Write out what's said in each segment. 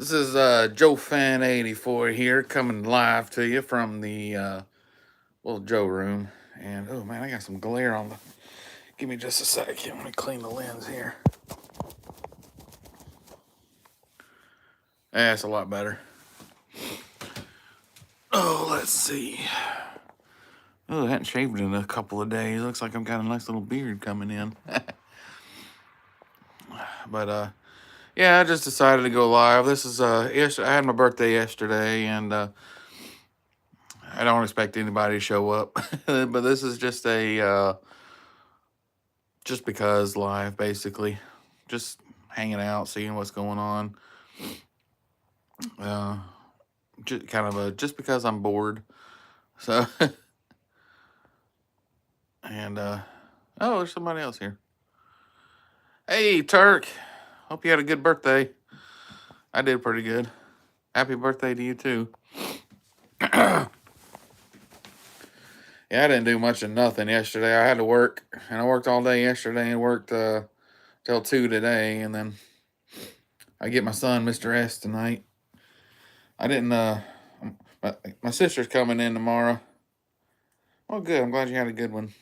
This is JoeFan84 here, coming live to you from the little Joe room. And oh man, I got some glare on the. Give me just a second. Let me clean the lens here. That's a lot better. Oh, let's see. Oh, I hadn't shaved in a couple of days. Looks like I've got a nice little beard coming in. But yeah, I just decided to go live. This is yesterday. I had my birthday yesterday, and I don't expect anybody to show up. But this is just a just because live, basically, just hanging out, seeing what's going on. Uh, just kind of a just because I'm bored. So, and oh, there's somebody else here. Hey, Turk. Hope you had a good birthday. I did pretty good. Happy birthday to you too. Yeah, I didn't do much of nothing yesterday. I had to work, and I worked all day yesterday and worked till 2 today, and then I get my son, Mr. S, tonight. I didn't. My sister's coming in tomorrow. Oh, good. I'm glad you had a good one.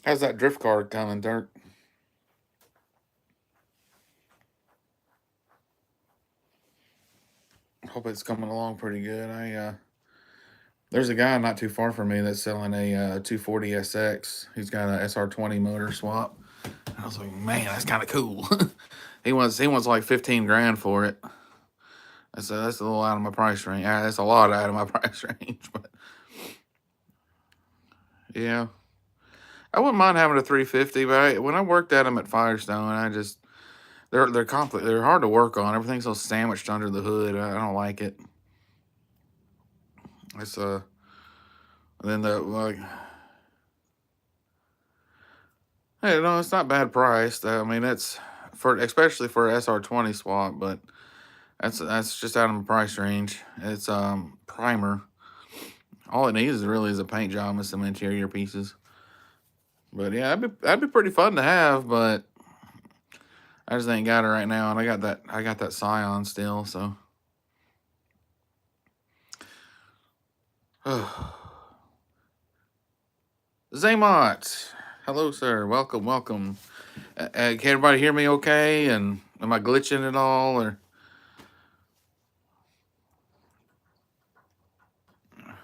How's that drift card coming, Dirk? Hope it's coming along pretty good. There's a guy not too far from me that's selling a 240SX. He's got a SR20 motor swap. I was like, man, that's kind of cool. he wants like 15 grand for it. That's a little out of my price range. That's a lot out of my price range, but yeah, I wouldn't mind having a 350. But when I worked at them at Firestone, they're hard to work on. Everything's so sandwiched under the hood. I don't like it. It's then the like, hey, no, it's not bad priced. I mean, it's for especially for SR20 swap, but that's just out of my price range. It's primer. All it needs is really is a paint job and some interior pieces. But yeah, that'd be pretty fun to have, but I just ain't got it right now, and I got that Scion still, so. Zaymont, hello, sir. Welcome, welcome. Can everybody hear me okay? And am I glitching at all? Or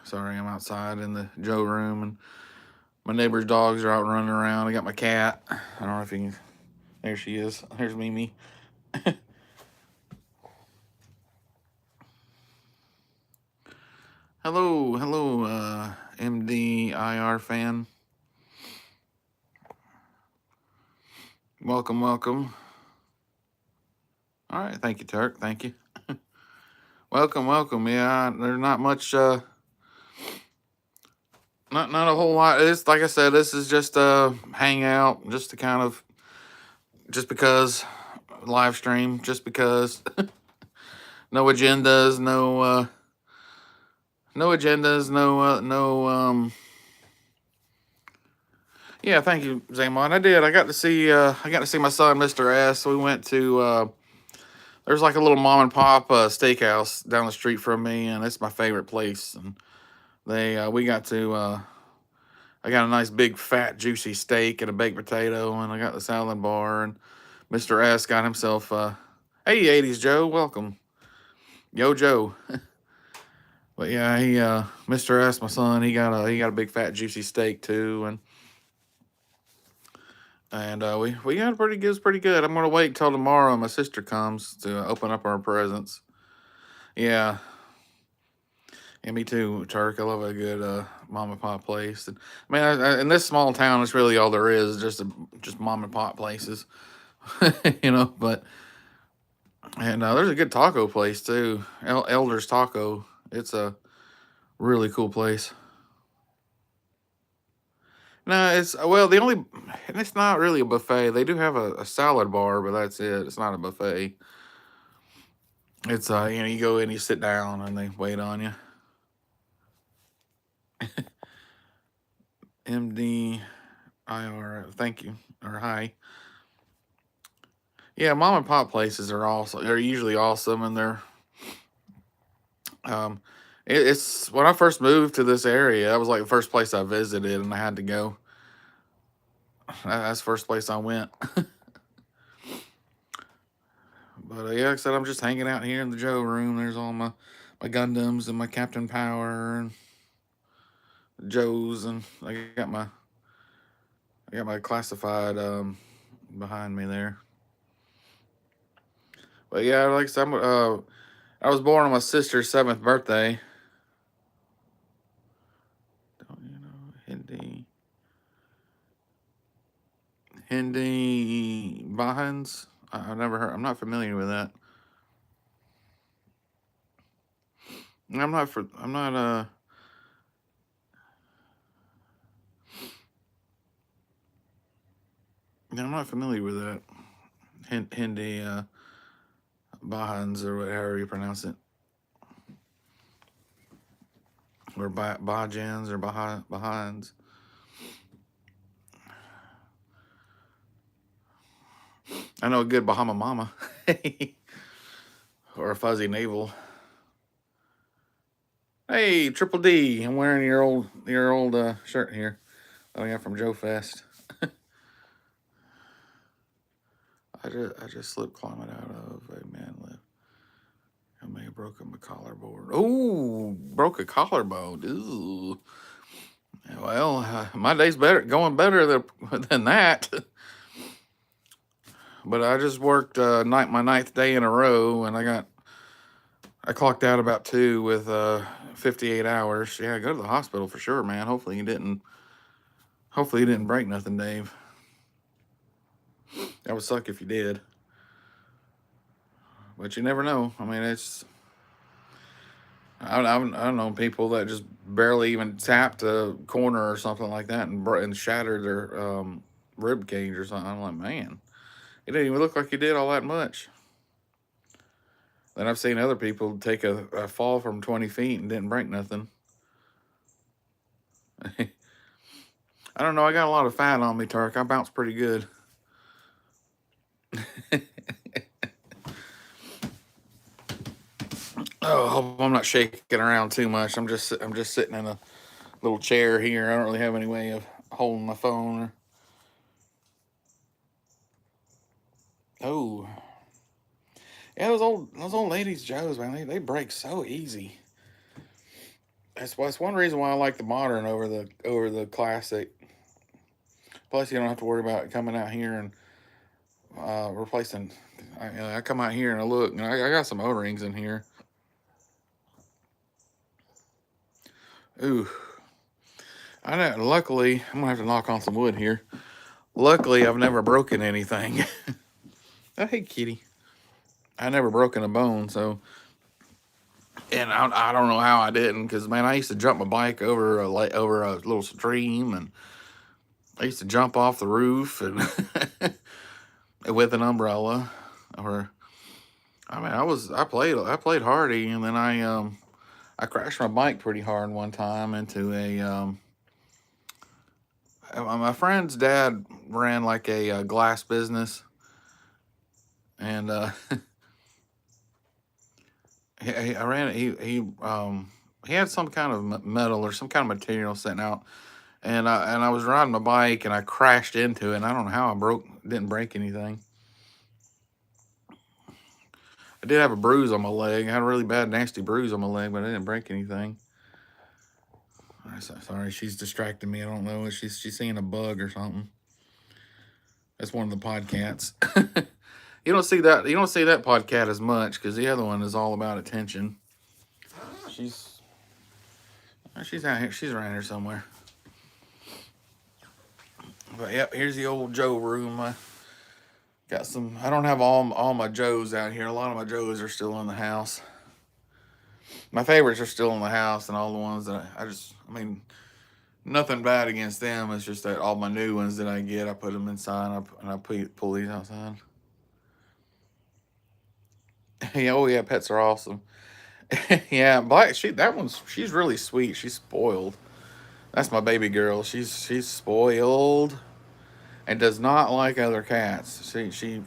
sorry, I'm outside in the Joe room, and my neighbor's dogs are out running around. I got my cat. I don't know if you can. There she is. There's Mimi. Hello, hello, MDIR fan. Welcome, welcome. All right, thank you, Turk. Thank you. Welcome, welcome. Yeah, there's not much. Not a whole lot. It's like I said. This is just a hangout, just to kind of, just because live stream, just because. No agendas, no agendas, no. Yeah, thank you, Zaymon. I did. I got to see my son, Mr. S. We went to. There's like a little mom and pop steakhouse down the street from me, and it's my favorite place. And we got to. I got a nice big fat juicy steak and a baked potato, and I got the salad bar. And Mr. S got himself. Hey, 80s Joe, welcome. Yo, Joe. But yeah, Mr. S, my son, he got a big fat juicy steak too, and we got pretty good. It's pretty good. I'm gonna wait till tomorrow. My sister comes to open up our presents. Yeah, and me too, Turk. I love a good mom and pop place. And man, in this small town, it's really all there is, just mom and pop places, But and there's a good taco place too, Elders Taco. It's a really cool place. No, it's well the only, and it's not really a buffet. They do have a salad bar, but that's it. It's not a buffet. It's you go in, you sit down, and they wait on you. MDIR, thank you or hi. Yeah, mom and pop places are awesome. They're usually awesome, and they're um, it's when I first moved to this area, that was like the first place I visited, and I had to go. That's the first place I went. But yeah, like I said, I'm just hanging out here in the Joe room. There's all my Gundams and my Captain Power and Joes, and I got my classified behind me there. But yeah, like I said, I was born on my sister's 7th birthday. Don't you know Hindi Bahans? I've never heard. I'm not familiar with that. I'm not for. I'm not. I'm not familiar with that. Hindi Bahans or whatever you pronounce it, or Bahajans or Bahans. I know a good Bahama Mama or a fuzzy navel. Hey, Triple D, I'm wearing your old shirt here that I got from Joe Fest. I just slipped climbing out of a man lift. I may have broken my collarbone. Oh, broke a collarbone. Ooh. Well, my day's going better than that. But I just worked my 9th day in a row, and I clocked out about 2 with 58 hours. Yeah, go to the hospital for sure, man. Hopefully you didn't break nothing, Dave. That would suck if you did. But you never know. I mean, I know people that just barely even tapped a corner or something like that and shattered their rib cage or something. I'm like, man, it didn't even look like you did all that much. Then I've seen other people take a fall from 20 feet and didn't break nothing. I don't know. I got a lot of fat on me, Turk. I bounce pretty good. Oh, I hope I'm not shaking around too much. I'm just sitting in a little chair here. I don't really have any way of holding my phone. Oh, yeah, those old ladies Joes, man, they break so easy. That's one reason why I like the modern over the classic. Plus, you don't have to worry about coming out here and replacing. I come out here and I look, and I got some O-rings in here. Ooh, I know. Luckily, I'm gonna have to knock on some wood here. Luckily, I've never broken anything. Oh, hey, kitty. I never broken a bone, so. And I don't know how I didn't, because man, I used to jump my bike over a little stream, and I used to jump off the roof and with an umbrella. Or I mean, I played hardy, and then I crashed my bike pretty hard one time into my friend's dad ran like a glass business, and I ran it. He had some kind of metal or some kind of material sitting out, and I was riding my bike and I crashed into it. And I don't know how didn't break anything. I did have a bruise on my leg. I had a really bad, nasty bruise on my leg, but I didn't break anything. Sorry, she's distracting me. I don't know. She's seeing a bug or something. That's one of the podcasts. You don't see that. You don't see that podcat as much because the other one is all about attention. She's she's out here. She's around here somewhere. But yep, here's the old Joe room. I got some. I don't have all my Joes out here. A lot of my Joes are still in the house. My favorites are still in the house, and all the ones that I mean, nothing bad against them. It's just that all my new ones that I get, I put them inside, and I pull these outside. Yeah, oh yeah, pets are awesome. Yeah, she's really sweet. She's spoiled. That's my baby girl. She's spoiled and does not like other cats. She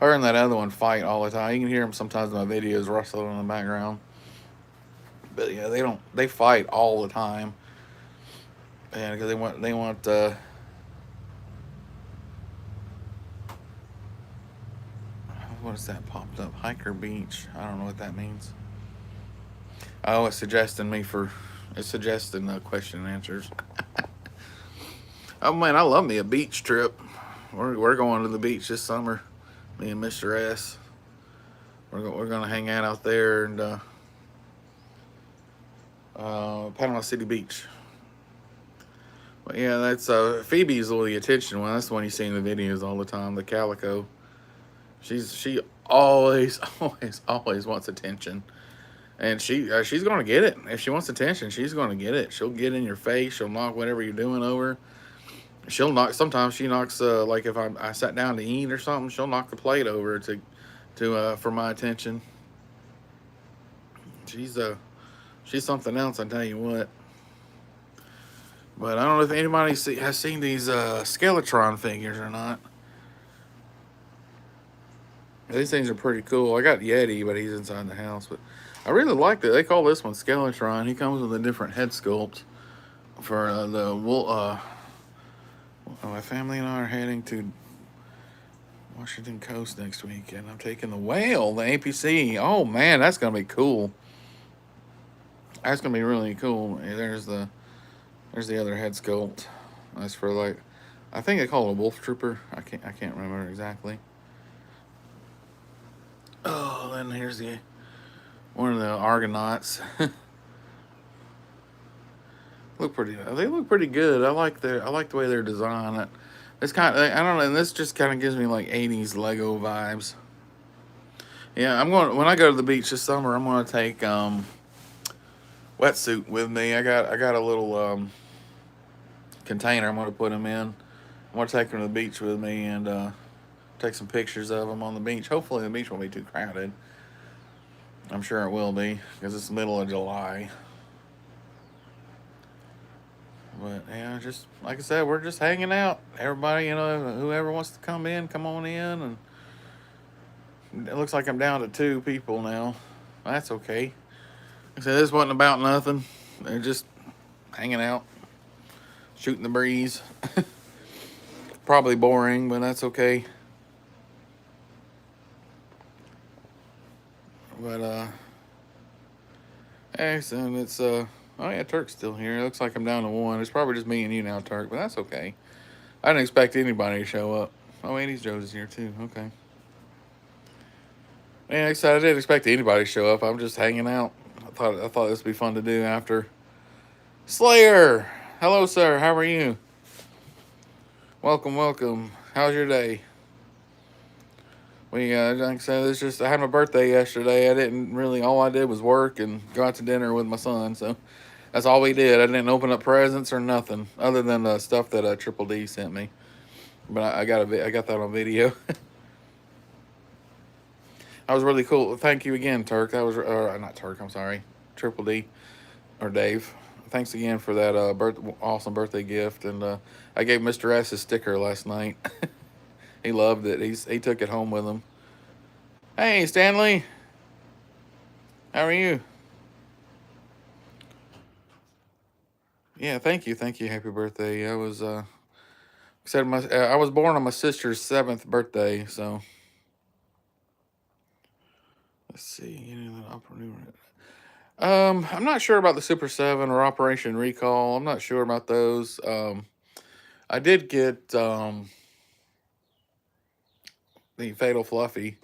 Her and that other one fight all the time. You can hear them sometimes in my videos rustling in the background. But yeah, they fight all the time, and because they want what is that popped up? Hiker Beach. I don't know what that means. Oh, it's suggesting question and answers. Oh man, I love me a beach trip. We're going to the beach this summer. Me and Mr. S. We're gonna hang out there and Panama City Beach. But yeah, that's Phoebe's the attention one. That's the one you see in the videos all the time. The calico. She always always wants attention, and she's gonna get it. If she wants attention, she's gonna get it. She'll get in your face. She'll knock whatever you're doing over. She'll knock. Sometimes she knocks like if I sat down to eat or something, she'll knock the plate over to for my attention. She's something else. I tell you what. But I don't know if anybody has seen these Skeletron figures or not. These things are pretty cool. I got Yeti, but he's inside the house. But I really like it. They call this one Skeletron. He comes with a different head sculpt for the wool. My family and I are heading to Washington Coast next week, and I'm taking the whale, the APC. Oh man, that's gonna be cool. That's gonna be really cool. There's the other head sculpt. That's for like, I think they call it a wolf trooper. I can't remember exactly. Oh, then here's one of the Argonauts. They look pretty good. I like the way they're designed. It's kind of, I don't know, and this just kind of gives me like 80s Lego vibes. Yeah, when I go to the beach this summer, I'm gonna take wetsuit with me. I got a little container I'm gonna put them in. I'm gonna take them to the beach with me and take some pictures of them on the beach. Hopefully the beach won't be too crowded. I'm sure it will be because it's the middle of July. But yeah, just like I said, we're just hanging out. Everybody, whoever wants to come in, come on in. And it looks like I'm down to 2 people now. That's okay. Like I said, this wasn't about nothing. They're just hanging out, shooting the breeze. Probably boring, but that's okay. But excellent. It's oh yeah, Turk's still here. It looks like I'm down to 1. It's probably just me and you now, Turk, but that's okay. I didn't expect anybody to show up. Oh, Andy's Joe's here too. Okay. Yeah, like I said, I didn't expect anybody to show up. I'm just hanging out. I thought this would be fun to do after. Slayer! Hello, sir. How are you? Welcome. How's your day? Like I said, I had my birthday yesterday. All I did was work and go out to dinner with my son. So that's all we did. I didn't open up presents or nothing other than the stuff that Triple D sent me. But I got that on video. That was really cool. Thank you again, Turk. That was not Turk. I'm sorry, Triple D or Dave. Thanks again for that awesome birthday gift. And I gave Mr. S his sticker last night. He loved it. He took it home with him. Hey, Stanley. How are you? Yeah, thank you. Happy birthday. I was I was born on my sister's 7th birthday, so let's see. I'm not sure about the Super 7 or Operation Recall. I'm not sure about those. I did get the Fatal Fluffy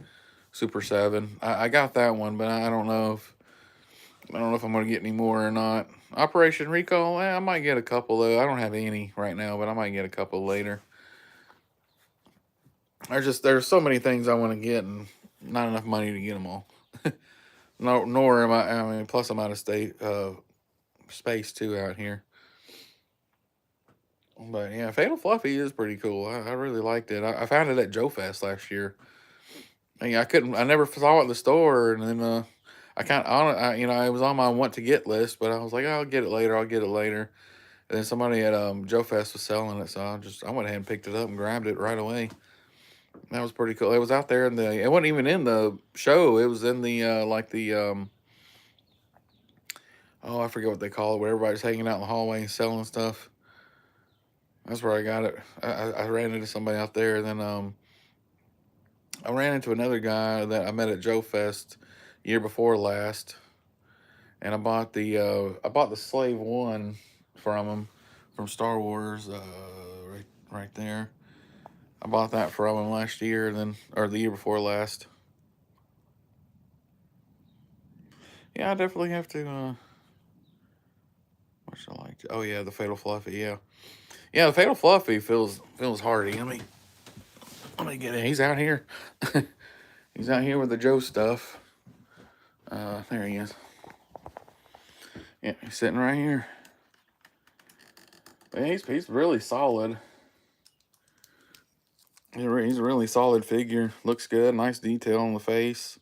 Super 7. I got that one, but I don't know if I'm going to get any more or not. Operation Recall, I might get a couple though. I don't have any right now, but I might get a couple later. There's so many things I want to get and not enough money to get them all. Nor am I. Plus I'm out of space too out here. But yeah, Fatal Fluffy is pretty cool. I really liked it. I found it at JoeFest last year. I never saw it in the store, and then it was on my want to get list, but I was like, I'll get it later. And then somebody at JoeFest was selling it, so I went ahead and picked it up and grabbed it right away. That was pretty cool. It was out there in the. It wasn't even in the show. It was in the oh, I forget what they call it, where everybody's hanging out in the hallway and selling stuff. That's where I got it. I ran into somebody out there, and then I ran into another guy that I met at Joe Fest year before last, and I bought the Slave One from him from Star Wars, right there. I bought that from him last year, or the year before last. Yeah, I definitely have to. What should I like? Oh yeah, the Fatal Fluffy. Yeah, yeah, the Fatal Fluffy feels hardy. Let me get in. He's out here. He's out here with the Joe stuff. There he is. Yeah, he's sitting right here. Man, he's really solid. He's a really solid figure. Looks good. Nice detail on the face.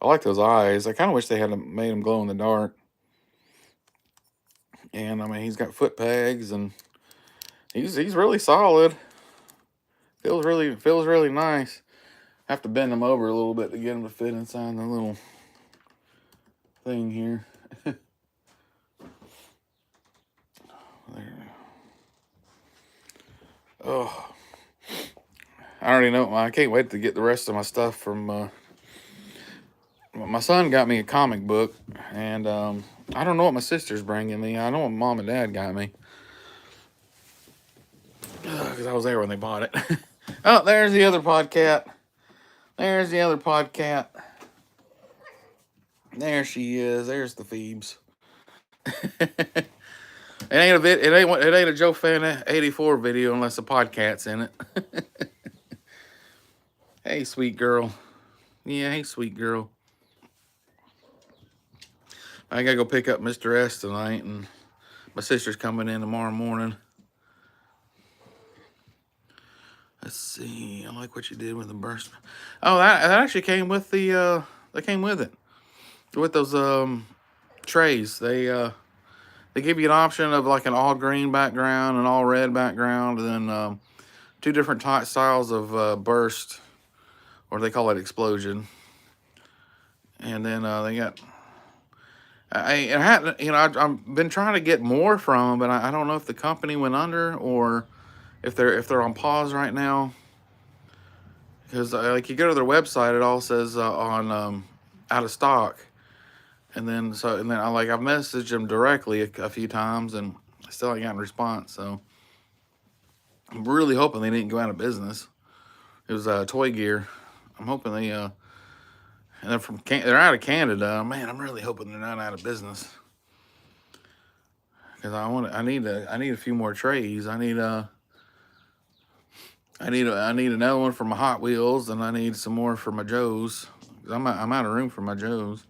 I like those eyes. I kind of wish they had made him glow in the dark. And I mean, he's got foot pegs, and he's really solid. Feels really nice. Have to bend him over a little bit to get him to fit inside the little thing here. There. Oh, I already know. I can't wait to get the rest of my stuff from. My son got me a comic book, and I don't know what my sister's bringing me. I know what Mom and Dad got me, because I was there when they bought it. Oh, there's the other podcat. There's the other podcat. There she is. There's the Phoebes. It ain't a JoeFan84 video unless the podcat's in it. Hey, sweet girl. Yeah, hey, sweet girl. I gotta go pick up Mr. S tonight, and my sister's coming in tomorrow morning. Let's see. I like what you did with the burst. Oh, that actually came with the. They came with it, with those trays. They give you an option of like an all green background, an all red background, and then two different styles of burst, or they call it explosion. And then they got. I've been trying to get more from them, but I don't know if the company went under or if they're on pause right now. Because like you go to their website, it all says on out of stock, and then I've messaged them directly a few times, and I still ain't gotten a response. So I'm really hoping they didn't go out of business. It was Toy Gear. I'm hoping they and they're out of Canada. Man, I'm really hoping they're not out of business. Because I need a few more trays. I need another one for my Hot Wheels, and I need some more for my Joes. I'm out of room for my Joes.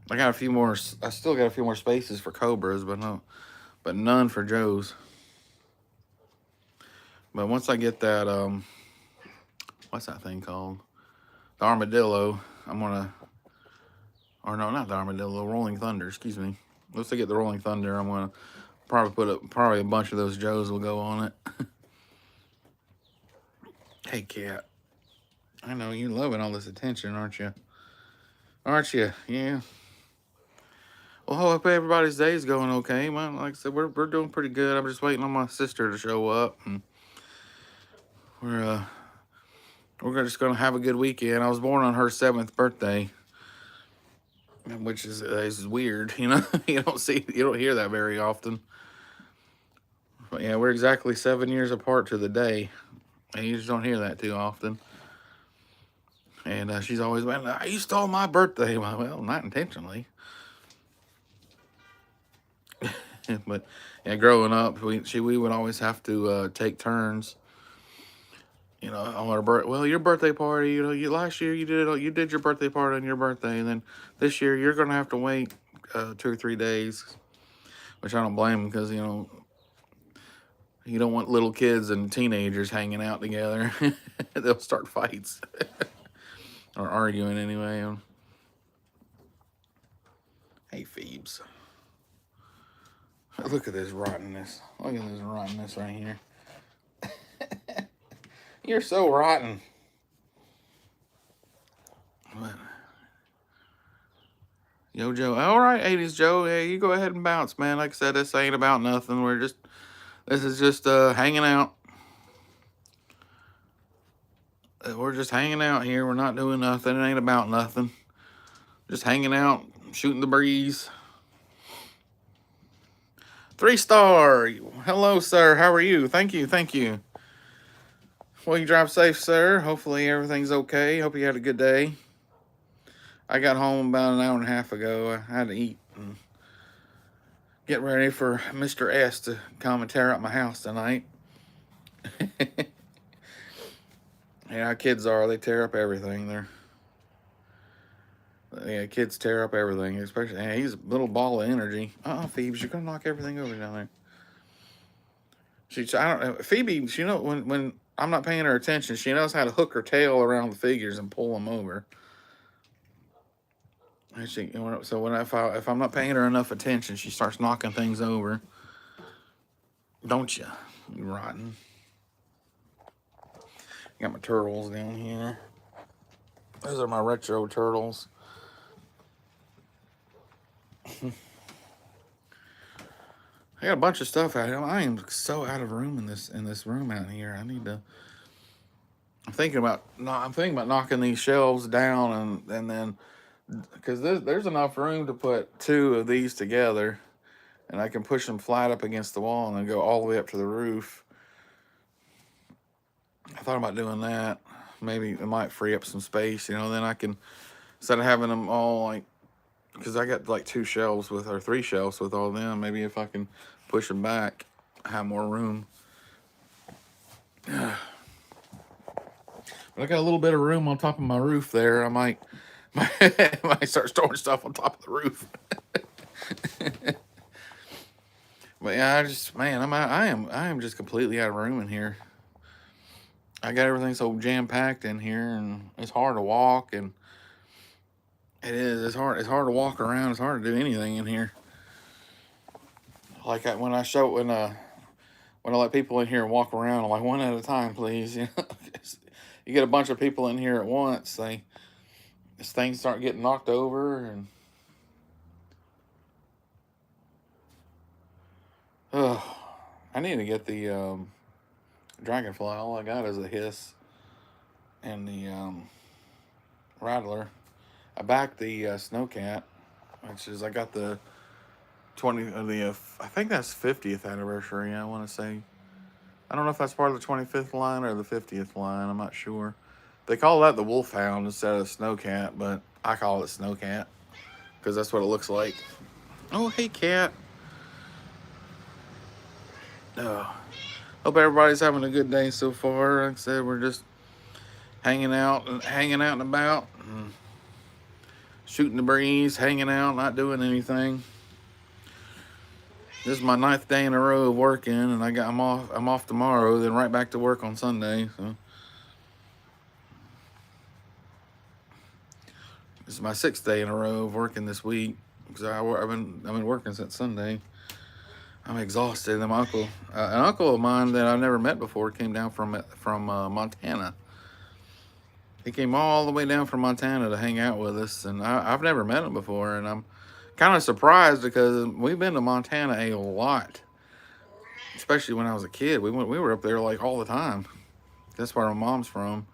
I got a few more. I still got a few more spaces for Cobras, but none for Joes. But once I get that what's that thing called? The Armadillo. Or no, not the Armadillo, Rolling Thunder, excuse me. Once I get the Rolling Thunder, I'm gonna probably a bunch of those Joes will go on it. Hey, cat. I know you're loving all this attention, aren't you? Aren't you? Yeah. Well, I hope everybody's day is going okay. Man, like I said, we're doing pretty good. I'm just waiting on my sister to show up, and we're just gonna have a good weekend. I was born on her 7th birthday, which is weird, you know. You don't hear that very often. But yeah, we're exactly 7 years apart to the day, and you just don't hear that too often. And she's always been, you stole my birthday. Well, not intentionally. But yeah, growing up, we would always have to take turns. You know, on our well, your birthday party. You know, last year you did your birthday party on your birthday, and then this year you're gonna have to wait 2 or 3 days, which I don't blame them, because you know you don't want little kids and teenagers hanging out together. They'll start fights or arguing anyway. Hey, Phoebes. Look at this rottenness. Look at this rottenness right here. You're so rotten. Yo, Joe. All right, 80s Joe. Yeah, you go ahead and bounce, man. Like I said, this ain't about nothing. This is just hanging out. We're just hanging out here. We're not doing nothing. It ain't about nothing. Just hanging out, shooting the breeze. 3-star. Hello, sir. How are you? Thank you. Thank you. Well, you drive safe, sir. Hopefully everything's okay. Hope you had a good day. I got home about an hour and a half ago. I had to eat and get ready for Mr. S to come and tear up my house tonight. Yeah, how kids are. They tear up everything. Kids tear up everything. Especially, he's a little ball of energy. Phoebes, you're gonna knock everything over down there. I don't know. Phoebe, she know when I'm not paying her attention, she knows how to hook her tail around the figures and pull them over. And if I'm not paying her enough attention, she starts knocking things over. Don't you? You rotten. Got my turtles down here. Those are my retro turtles. I got a bunch of stuff out here. I am so out of room in this room out here. I'm thinking about knocking these shelves down and then because there's enough room to put 2 of these together, and I can push them flat up against the wall and then go all the way up to the roof. I thought about doing that. Maybe it might free up some space, then I can, instead of having them all like, because I got like 3 shelves with all of them, maybe if I can push them back, have more room. But I got a little bit of room on top of my roof there. I might start storing stuff on top of the roof. But yeah, I am just completely out of room in here. I got everything so jam packed in here, and it's hard to walk, and it's hard to walk around. It's hard to do anything in here. Like when I let people in here and walk around, I'm like, one at a time, please. You get a bunch of people in here at once, things start getting knocked over, and I need to get the dragonfly. All I got is a hiss and the rattler. I backed the snowcat, which is I got the I think that's 50th anniversary. I want to say. I don't know if that's part of the 25th line or the 50th line. I'm not sure. They call that the Wolfhound instead of Snowcat, but I call it Snowcat because that's what it looks like. Oh, hey, cat. Hope everybody's having a good day so far. Like I said, we're just hanging out and about, and shooting the breeze, hanging out, not doing anything. This is my 9th day in a row of working, and I'm off tomorrow, then right back to work on Sunday. So this is my 6th day in a row of working this week because I've been working since Sunday. I'm exhausted. And an uncle of mine that I've never met before, came down from Montana. He came all the way down from Montana to hang out with us, and I've never met him before, and I'm kind of surprised because we've been to Montana a lot, especially when I was a kid. We were up there like all the time. That's where my mom's from.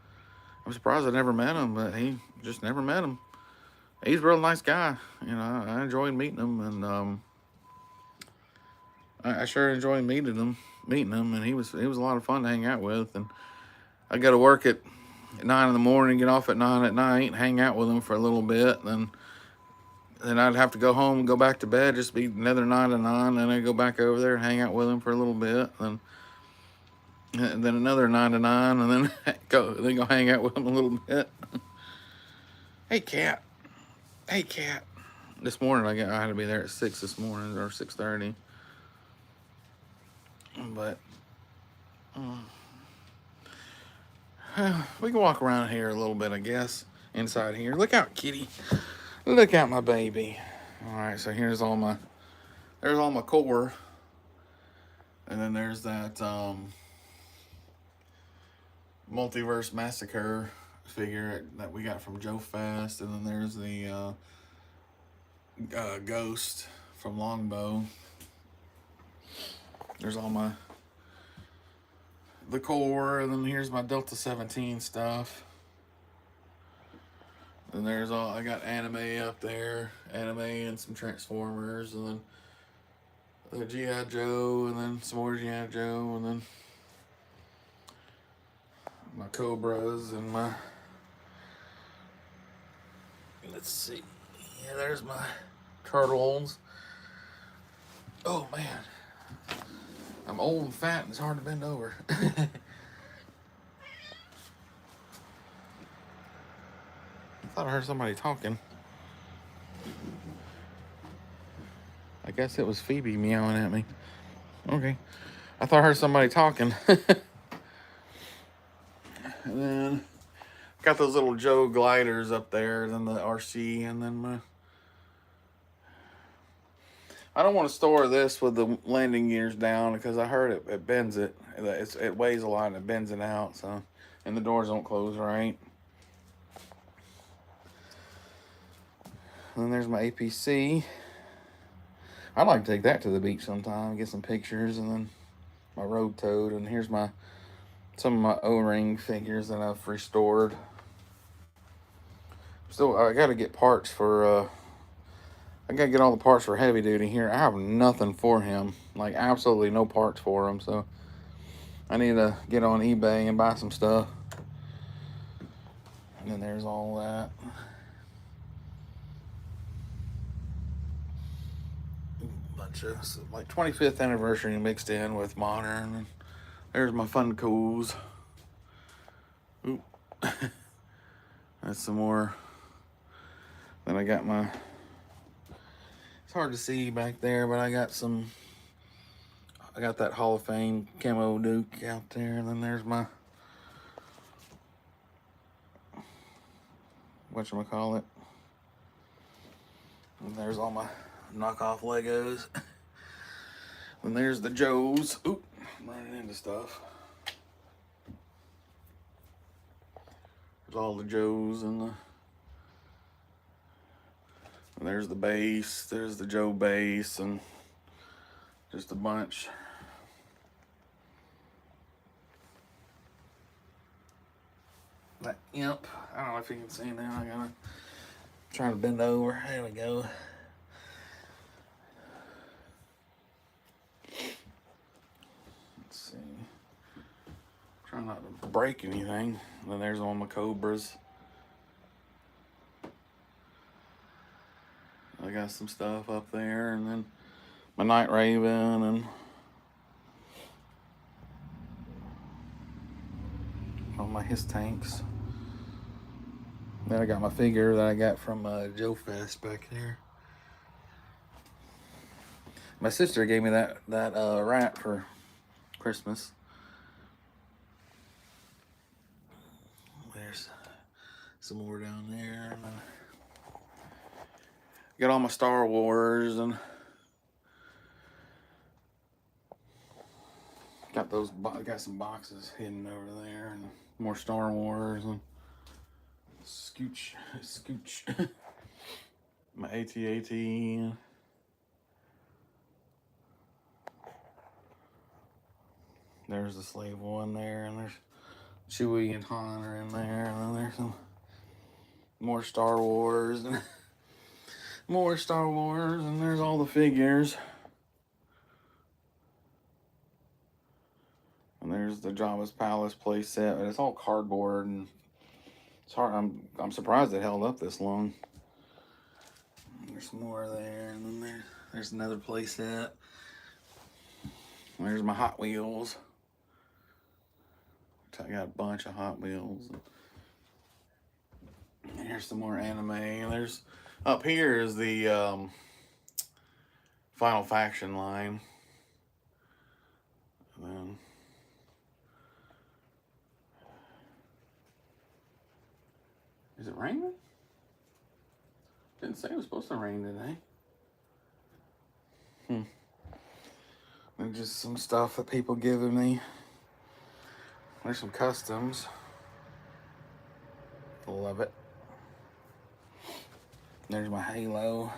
I'm surprised I never met him, but he just never met him. He's a real nice guy. I enjoyed meeting him, and I sure enjoyed meeting him, and he was a lot of fun to hang out with. And I go to work at 9 in the morning, get off at 9 at night, hang out with him for a little bit, then I'd have to go home and go back to bed, just be another 9 to 9, then I'd go back over there and hang out with him for a little bit, and then another 9 to 9, and then go hang out with him a little bit. Hey, cat. Hey, cat. This morning I had to be there at 6 this morning, or 6:30. But we can walk around here a little bit, I guess. Inside here. Look out, kitty. Look out, my baby. All right, so there's all my core. And then there's that Multiverse Massacre figure that we got from Joe Fast. And then there's the Ghost from Longbow. There's all the core, and then here's my Delta 17 stuff. And there's all, I got anime up there, anime and some Transformers, and then the G.I. Joe, and then some more G.I. Joe, and then my Cobras, and my, let's see, yeah, there's my Turtles. Oh man, I'm old and fat and it's hard to bend over. I thought I heard somebody talking. I guess it was Phoebe meowing at me. Okay. I thought I heard somebody talking. And then got those little Joe gliders up there, then the RC, and then my... I don't want to store this with the landing gears down because I heard it bends it. It weighs a lot and it bends it out, so, and the doors don't close right. And then there's my APC. I'd like to take that to the beach sometime, get some pictures, and then my Road Toad, and here's some of my O-ring figures that I've restored. Still, I gotta get parts for, I gotta get all the parts for Heavy Duty here. I have nothing for him, like absolutely no parts for him, so I need to get on eBay and buy some stuff. And then there's all that. Bunch of, like 25th anniversary mixed in with modern. And there's my Funkos. Oop. That's some more. Then I got my, it's hard to see back there, but I got that Hall of Fame camo Duke out there. And then there's my, whatchamacallit. And there's all my knockoff Legos. And there's the Joes. Oop, I'm running into stuff. There's all the Joes and there's the base. There's the Joe base and just a bunch. That imp. I don't know if you can see now. I gotta try to bend over. There we go. Let's see. Try not to break anything. And then there's all my Cobras. I got some stuff up there, and then my Night Raven, and all my his tanks. Then I got my figure that I got from Joe Fest back there. My sister gave me that rat for Christmas. There's some more down there. Got all my Star Wars, and got some boxes hidden over there, and more Star Wars, and scooch. My AT-AT. There's the Slave One there, and there's Chewie and Han are in there, and then there's some more Star Wars, and more Star Wars, and there's all the figures. And there's the Jabba's Palace play set, but it's all cardboard, and it's hard. I'm surprised it held up this long. There's some more there, and then there's another play set. There's my Hot Wheels. I got a bunch of Hot Wheels. And here's some more anime. And there's up here is the Final Faction line. And then is it raining? Didn't say it was supposed to rain today. And just some stuff that people giving me. There's some customs. Love it. There's my Halo.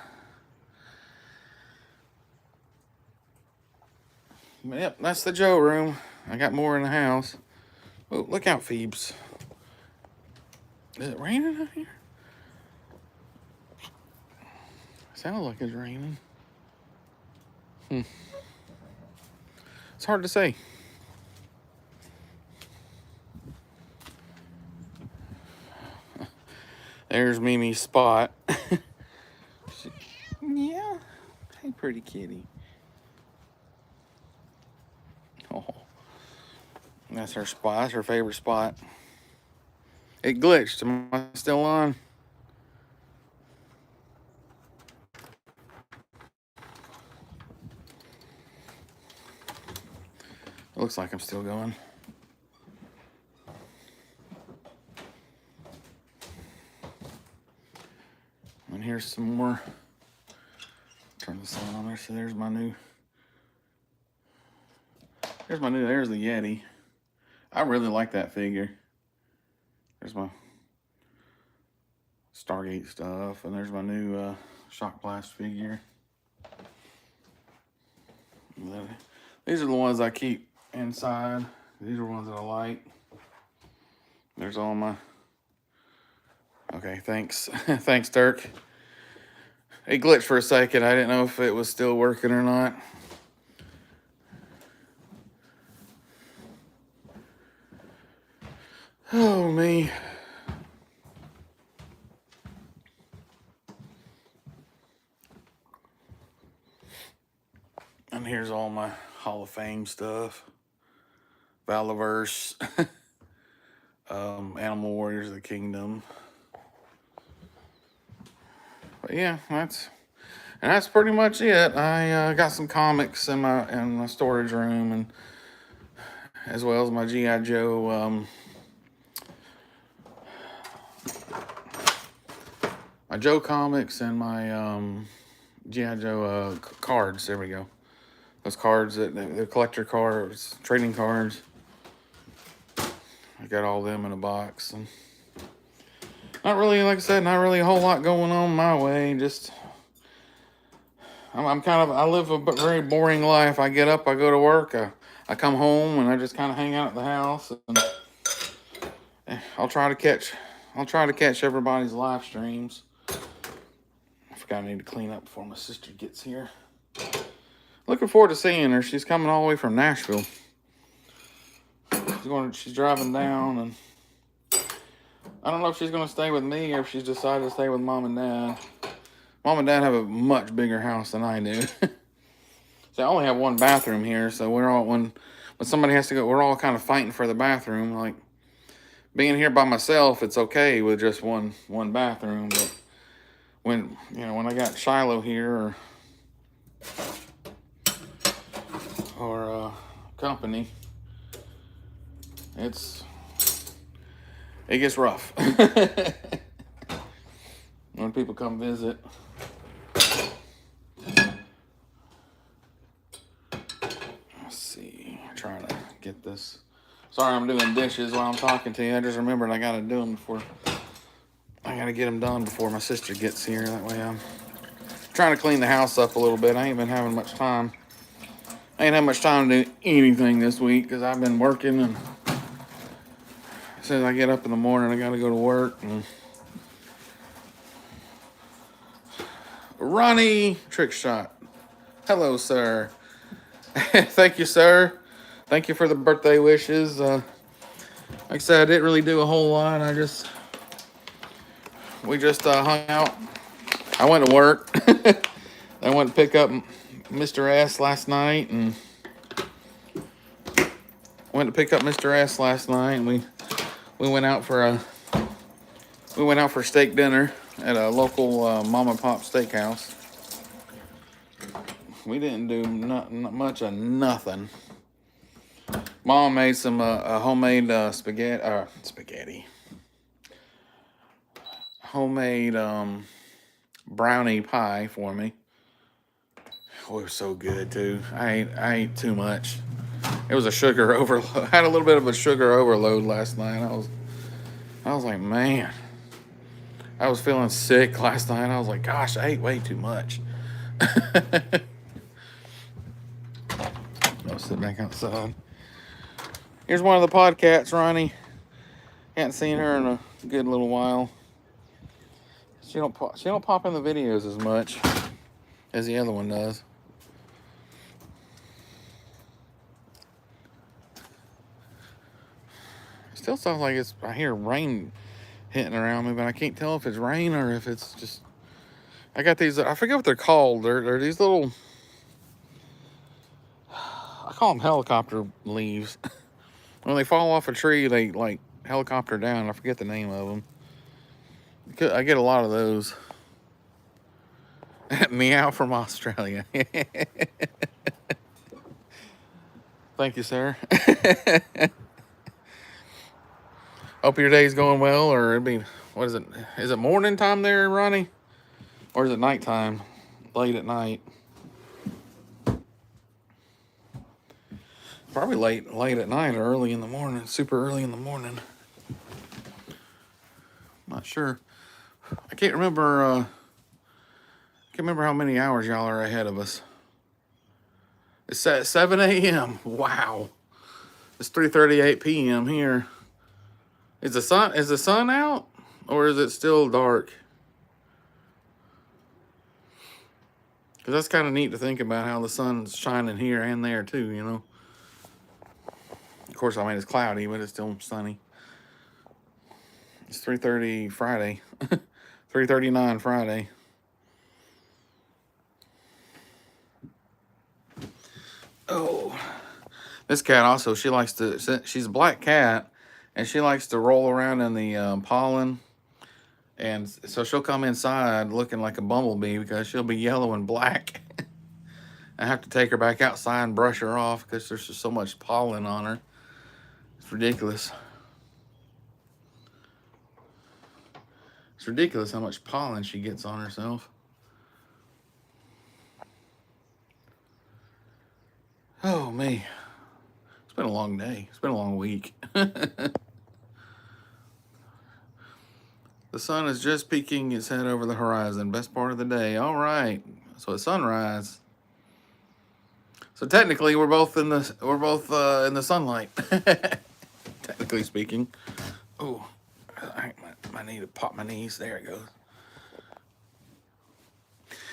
Yep, that's the Joe room. I got more in the house. Oh, look out, Phoebes. Is it raining out here? Sounds like it's raining. It's hard to say. There's Mimi's spot. Yeah. Hey, pretty kitty. Oh. That's her spot. That's her favorite spot. It glitched. Am I still on? It looks like I'm still going. And here's some more. Turn this on there. So there's there's the Yeti. I really like that figure. There's my Stargate stuff, and there's my new Shock Blast figure. These are the ones I keep inside. These are ones that I like. There's all my... Okay, thanks. Thanks, Dirk. It glitched for a second. I didn't know if it was still working or not. Oh, me. And here's all my Hall of Fame stuff. Valiverse. Animal Warriors of the Kingdom. But yeah, that's pretty much it. I got some comics in my storage room, and as well as my G.I. Joe my Joe comics and my G.I. Joe cards. There we go. Those cards, the collector cards, trading cards. I got all them in a box. And not really, like I said, not really a whole lot going on my way. Just, I live a very boring life. I get up, I go to work, I come home, and I just kind of hang out at the house. And I'll try to catch everybody's live streams. I forgot I need to clean up before my sister gets here. Looking forward to seeing her. She's coming all the way from Nashville. She's driving down, and I don't know if she's going to stay with me or if she's decided to stay with Mom and Dad. Mom and Dad have a much bigger house than I do. So I only have one bathroom here, so when somebody has to go, we're all kind of fighting for the bathroom. Like, being here by myself, it's okay with just one bathroom, but when I got Shiloh here or company, it gets rough when people come visit. Let's see, I'm trying to get this. Sorry, I'm doing dishes while I'm talking to you. I just remembered I gotta do them before. I gotta get them done before my sister gets here. That way I'm trying to clean the house up a little bit. I ain't been having much time. I ain't had much time to do anything this week because I've been working, and as soon as I get up in the morning, I gotta go to work. And Ronnie Trick Shot. Hello, sir. Thank you, sir. Thank you for the birthday wishes. Like I said, I didn't really do a whole lot. We just hung out. I went to work. I went to pick up Mr. S last night, and we went out for steak dinner at a local mom and pop steakhouse. We didn't do not much of nothing. Mom made some homemade spaghetti. Homemade brownie pie for me. Oh, it was so good too. I ate too much. It was a sugar overload. I had a little bit of a sugar overload last night. I was like, man, I was feeling sick last night. I was like, gosh, I ate way too much. Let's sit back outside. Here's one of the podcats, Ronnie. Hadn't seen her in a good little while. She don't pop in the videos as much as the other one does. Still sounds like I hear rain hitting around me, but I can't tell if it's rain or if it's just. I got these. I forget what they're called. They're these little. I call them helicopter leaves. When they fall off a tree, they like helicopter down. I forget the name of them. I get a lot of those. Meow from Australia. Thank you, sir. Hope your day's going well, or it'd be, what is it? Is it morning time there, Ronnie? Or is it nighttime? Late at night? Probably late at night or early in the morning, super early in the morning. Not sure. I can't remember how many hours y'all are ahead of us. It's at 7 a.m. Wow. It's 3:38 p.m. here. Is the sun out, or is it still dark? Because that's kind of neat to think about how the sun's shining here and there too, you know. Of course, I mean, it's cloudy, but it's still sunny. It's 3:30 Friday. 3:39 Friday. Oh, this cat also, she's a black cat, and she likes to roll around in the pollen. And so she'll come inside looking like a bumblebee because she'll be yellow and black. I have to take her back outside and brush her off because there's just so much pollen on her. It's ridiculous. It's ridiculous how much pollen she gets on herself. Oh, me. It's been a long day. It's been a long week. The sun is just peeking its head over the horizon. Best part of the day. All right. So it's sunrise. So technically, we're both in the sunlight. Technically speaking. Oh, I need to pop my knees. There it goes.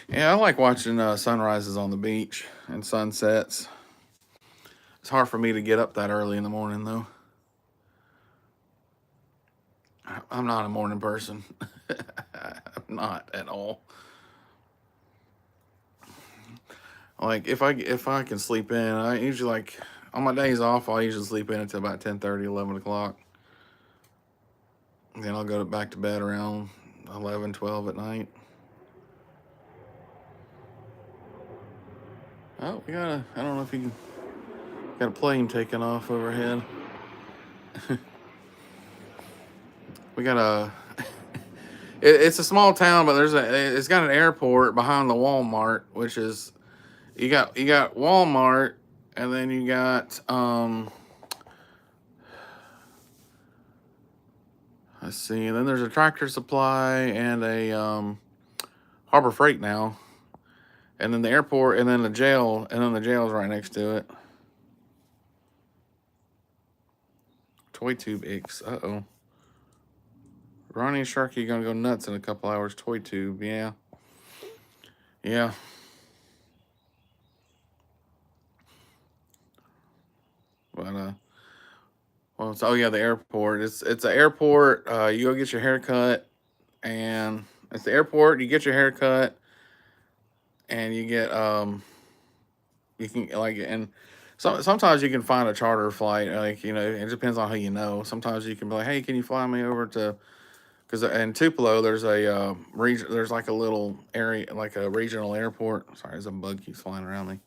Yeah, I like watching sunrises on the beach and sunsets. It's hard for me to get up that early in the morning, though. I'm not a morning person. I'm not at all. Like, if I can sleep in, I usually, like, on my days off, I'll usually sleep in until about 10:30, 11 o'clock. Then I'll go back to bed around 11, 12 at night. Oh, I don't know if you can, got a plane taking off overhead. We got it's a small town, but it's got an airport behind the Walmart, which is, you got Walmart, and then you got, let's see, and then there's a Tractor Supply and a, Harbor Freight now. And then the airport, and then the jail, and then the jail's right next to it. Toy Tube X. Uh-oh. Ronnie and Sharky gonna go nuts in a couple hours. Toy Tube, yeah. Yeah. But, well, oh yeah, the airport. It's an airport. You go get your hair cut, and it's the airport. You get your hair cut, and you get, you can, like, and sometimes you can find a charter flight, like, you know, it depends on who you know. Sometimes you can be like, hey, can you fly me over to, because in Tupelo, there's a there's like a little area, like a regional airport. Sorry, there's a bug keeps flying around me.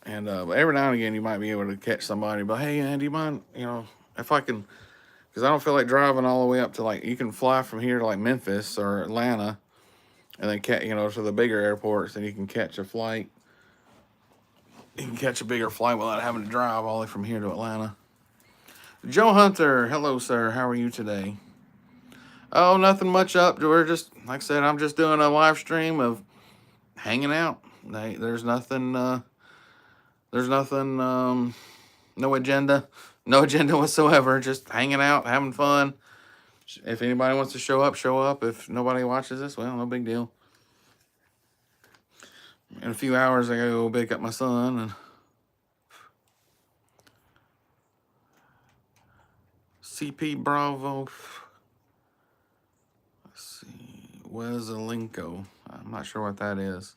And but every now and again, you might be able to catch somebody, but hey, man, do you mind, you know, if I can, because I don't feel like driving all the way up to, like, you can fly from here to like Memphis or Atlanta, and then you know, to the bigger airports, and you can catch a flight. You can catch a bigger flight without having to drive all the way from here to Atlanta. Joe Hunter, hello, sir. How are you today? Oh, nothing much up. We're just, like I said, I'm just doing a live stream of hanging out. There's nothing There's nothing, no agenda. No agenda whatsoever. Just hanging out, having fun. If anybody wants to show up, show up. If nobody watches this, well, no big deal. In a few hours, I gotta go pick up my son. And CP Bravo. Let's see. Wezelenko. I'm not sure what that is.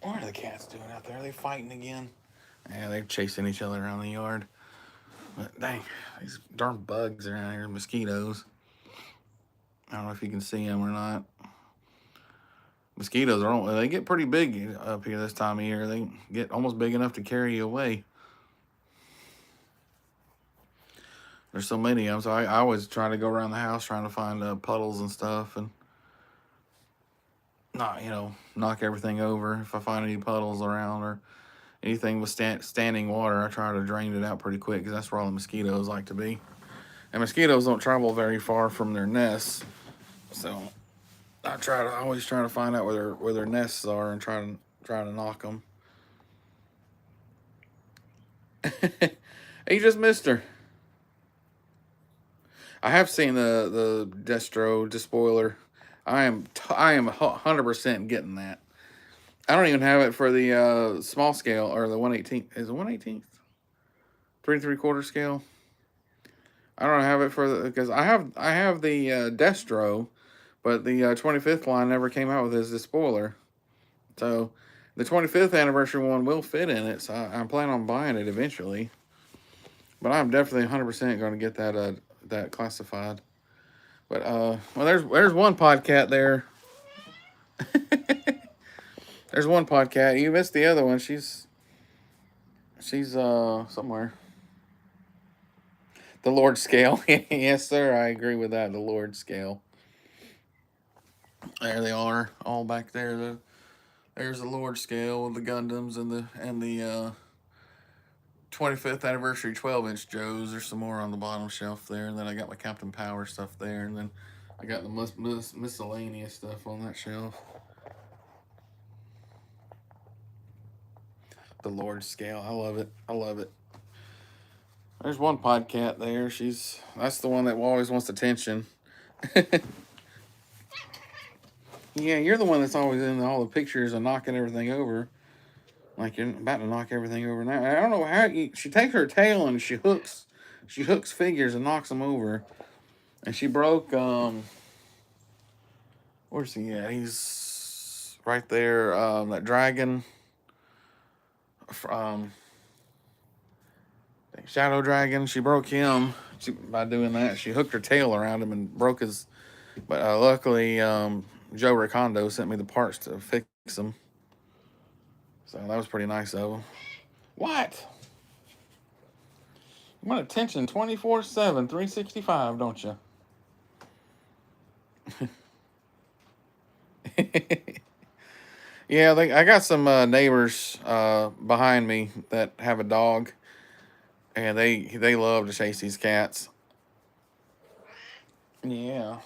What are the cats doing out there? Are they fighting again? Yeah, they're chasing each other around the yard. But dang, these darn bugs around here, mosquitoes. I don't know if you can see them or not. Mosquitoes they get pretty big up here this time of year. They get almost big enough to carry you away. There's so many of them, so I always try to go around the house trying to find puddles and stuff and not, knock everything over. If I find any puddles around or anything with standing water, I try to drain it out pretty quick because that's where all the mosquitoes like to be. And mosquitoes don't travel very far from their nests, so I always try to find out where their nests are and try to knock them. You just missed her. I have seen the Destro despoiler. I am 100% getting that. I don't even have it for the small scale or the 1/18. Is it 1/18? 3 3/4 scale. I don't have it for because I have the Destro, but the 25th line never came out with his despoiler. So the 25th anniversary one will fit in it. So I'm planning on buying it eventually. But I'm definitely 100% going to get that classified. But well, there's one podcat there. There's one podcat. You missed the other one. She's somewhere. The Lord scale. Yes, sir. I agree with that. The Lord scale. There they are, all back there. There's the Lord scale with the Gundams and the 25th anniversary 12-inch Joes. There's some more on the bottom shelf there. And then I got my Captain Power stuff there. And then I got the miscellaneous stuff on that shelf. The Lord scale. I love it. I love it. There's one podcat there. That's the one that always wants attention. Yeah, you're the one that's always in all the pictures and knocking everything over. Like you're about to knock everything over now. I don't know how she takes her tail and she hooks figures and knocks them over. And she broke where's he at? He's right there. That dragon. Shadow Dragon. She broke him by doing that. She hooked her tail around him and broke his. But luckily, Joe Ricondo sent me the parts to fix them. So that was pretty nice of him. What? You want attention 24/7, 365, don't you? Yeah, I got some neighbors behind me that have a dog, and they love to chase these cats. Yeah,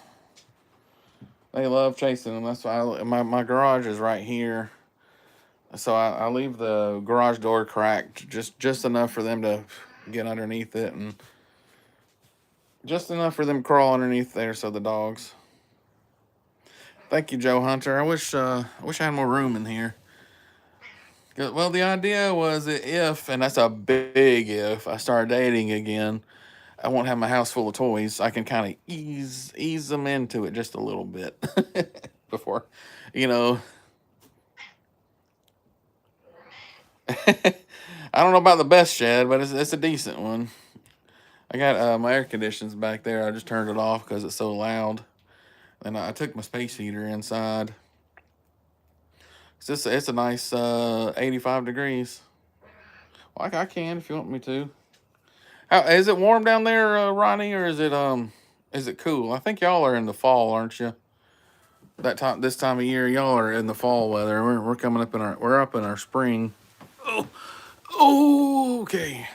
they love chasing them. That's why my garage is right here, so I leave the garage door cracked just enough for them to get underneath it, and just enough for them to crawl underneath there. So the dogs. Thank you, Joe Hunter. I wish I had more room in here. Well, the idea was that and that's a big if, I start dating again, I won't have my house full of toys. I can kind of ease them into it just a little bit before, I don't know about the best shed, but it's a decent one. I got my air conditioners back there. I just turned it off because it's so loud. And I took my space heater inside. It's a nice 85 degrees. Well, I can if you want me to. Is it warm down there, Ronnie, or is it cool? I think y'all are in the fall, aren't you? This time of year, y'all are in the fall weather. We're coming up we're up in our spring. Oh, okay.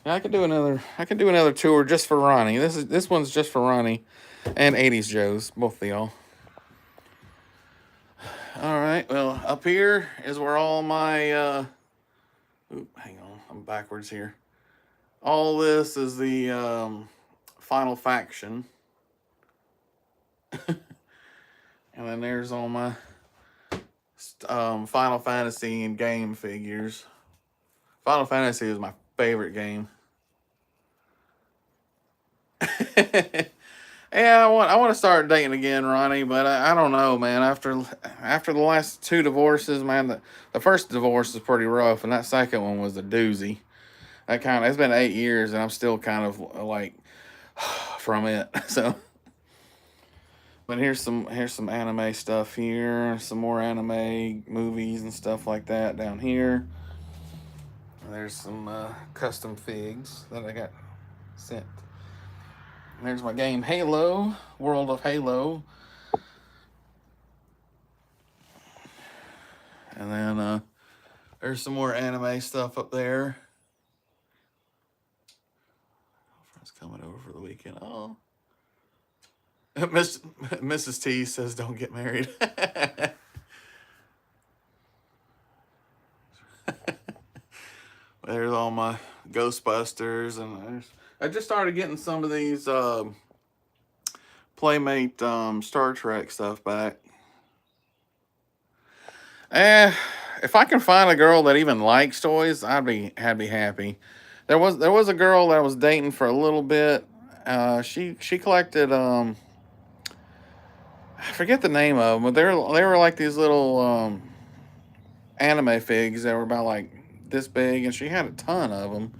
Yeah, I could do another tour just for Ronnie. This one's just for Ronnie and 80s Joe's, both of y'all. All right. Well, up here is where all my hang on, I'm backwards here. All this is the final faction. And then there's all my Final Fantasy and game figures. Final Fantasy is my favorite game. Yeah, I want to start dating again, Ronnie, but I don't know, man. After the last two divorces, man, the first divorce is pretty rough, and that second one was a doozy. It's been 8 years, and I'm still kind of like from it. So, but here's some anime stuff here, some more anime movies and stuff like that down here. There's some custom figs that I got sent. There's my game Halo, World of Halo. And then there's some more anime stuff up there. Friends coming over for the weekend. Oh. Mrs. T says don't get married. There's all my Ghostbusters, and I just started getting some of these Playmate Star Trek stuff back. If I can find a girl that even likes toys, I'd be happy. There was a girl that I was dating for a little bit. She collected I forget the name of them, but they were like these little anime figs that were about like this big, and she had a ton of them.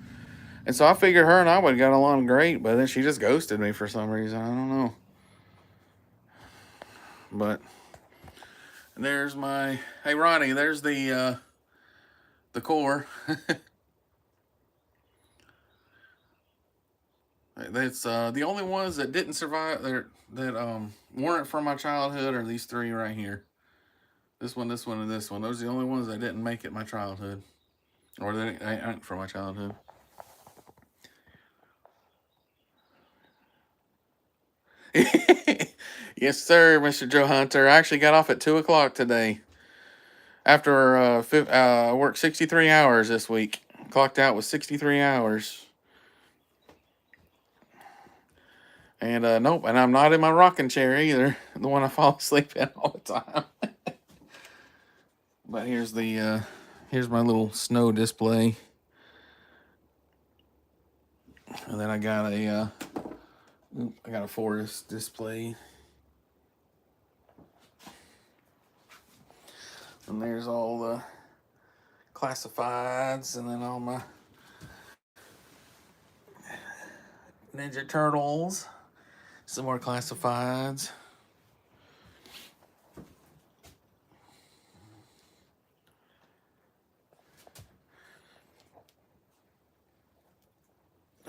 And so I figured her and I would have got along great, but then she just ghosted me for some reason. I don't know. But there's my hey Ronnie. There's the core. That's the only ones that didn't survive that weren't from my childhood are these three right here. This one, and this one. Those are the only ones that didn't make it my childhood, or that ain't from my childhood. Yes, sir, Mr. Joe Hunter. I actually got off at 2 o'clock today. After I worked 63 hours this week. Clocked out with 63 hours. And nope, and I'm not in my rocking chair either. The one I fall asleep in all the time. But here's my little snow display. And then I got a forest display. And there's all the classifieds, and then all my Ninja Turtles. Some more classifieds.